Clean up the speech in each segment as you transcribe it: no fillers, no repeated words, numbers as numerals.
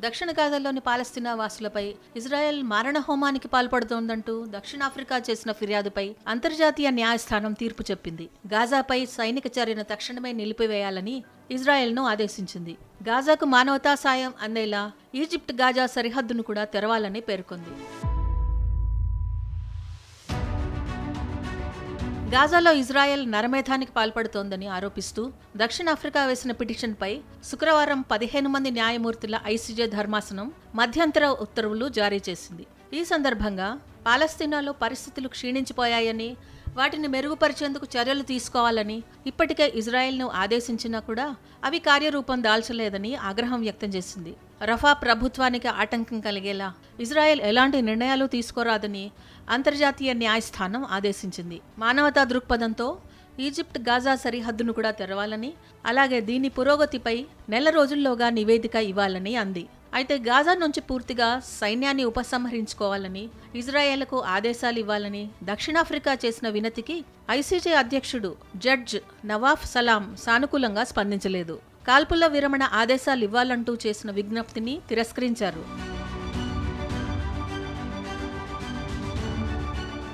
దక్షిణ గాజాలోని పాలస్తీనా వాసులపై ఇజ్రాయెల్ మారణహోమానికి పాల్పడుతోందంటూ దక్షిణాఫ్రికా చేసిన ఫిర్యాదుపై అంతర్జాతీయ న్యాయస్థానం తీర్పు చెప్పింది. గాజాపై సైనిక చర్యను తక్షణమే నిలిపివేయాలని ఇజ్రాయెల్ను ఆదేశించింది. గాజాకు మానవతా సాయం అందేలా ఈజిప్ట్ గాజా సరిహద్దును కూడా తెరవాలని పేర్కొంది. గాజాలో ఇజ్రాయెల్ నరమేధానికి పాల్పడుతోందని ఆరోపిస్తూ దక్షిణాఫ్రికా వేసిన పిటిషన్పై శుక్రవారం 15 మంది న్యాయమూర్తుల ఐసీజే ధర్మాసనం మధ్యంతర ఉత్తర్వులు జారీ చేసింది. ఈ సందర్భంగా పాలస్తీనాలో పరిస్థితులు క్షీణించిపోయాయని, వాటిని మెరుగుపరిచేందుకు చర్యలు తీసుకోవాలని ఇప్పటికే ఇజ్రాయెల్ను ఆదేశించినా కూడా అవి కార్యరూపం దాల్చలేదని ఆగ్రహం వ్యక్తం చేసింది. రఫా ప్రభుత్వానికి ఆటంకం కలిగేలా ఇజ్రాయెల్ ఎలాంటి నిర్ణయాలు తీసుకోరాదని అంతర్జాతీయ న్యాయస్థానం ఆదేశించింది. మానవతా దృక్పథంతో ఈజిప్ట్ గాజా సరిహద్దును కూడా తెరవాలని, అలాగే దీని పురోగతిపై నెల రోజుల్లోగా నివేదిక ఇవ్వాలని అంది. అయితే గాజా నుంచి పూర్తిగా సైన్యాన్ని ఉపసంహరించుకోవాలని, ఇజ్రాయెల్కు ఆదేశాలు ఇవ్వాలని దక్షిణాఫ్రికా చేసిన వినతికి ఐసీజే అధ్యక్షుడు జడ్జ్ నవాఫ్ సలాం సానుకూలంగా స్పందించలేదు. కాల్పుల విరమణ ఆదేశాలు ఇవ్వాలంటూ చేసిన విజ్ఞప్తిని తిరస్కరించారు.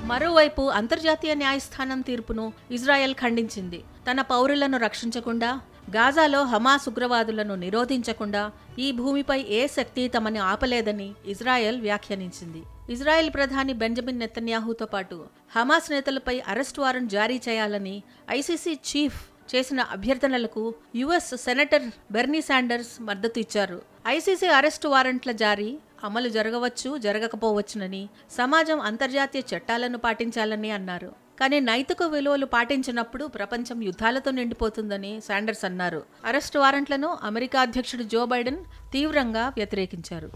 మరోవైపు అంతర్జాతీయ న్యాయస్థానం తీర్పును ఇజ్రాయెల్ ఖండించింది. తన పౌరులను రక్షించకుండా, గాజాలో హమాస్ ఉగ్రవాదులను నిరోధించకుండా ఈ భూమిపై ఏ శక్తి తమని ఆపలేదని ఇజ్రాయెల్ వ్యాఖ్యానించింది. ఇజ్రాయెల్ ప్రధాని బెంజమిన్ నెతన్యాహుతో పాటు హమాస్ నేతలపై అరెస్ట్ వారెంట్ జారీ చేయాలని ఐసీసీ చీఫ్ చేసిన అభ్యర్థనలకు యుఎస్ సెనేటర్ బెర్నీ శాండర్స్ మద్దతు ఇచ్చారు. ఐసీసీ అరెస్టు వారెంట్ల జారీ అమలు జరగవచ్చు, జరగకపోవచ్చునని, సమాజం అంతర్జాతీయ చట్టాలను పాటించాలని అన్నారు. కానీ నైతిక విలువలు పాటించినప్పుడు ప్రపంచం యుద్ధాలతో నిండిపోతుందని శాండర్స్ అన్నారు. అరెస్టు వారెంట్లను అమెరికా అధ్యక్షుడు జో బైడెన్ తీవ్రంగా వ్యతిరేకించారు.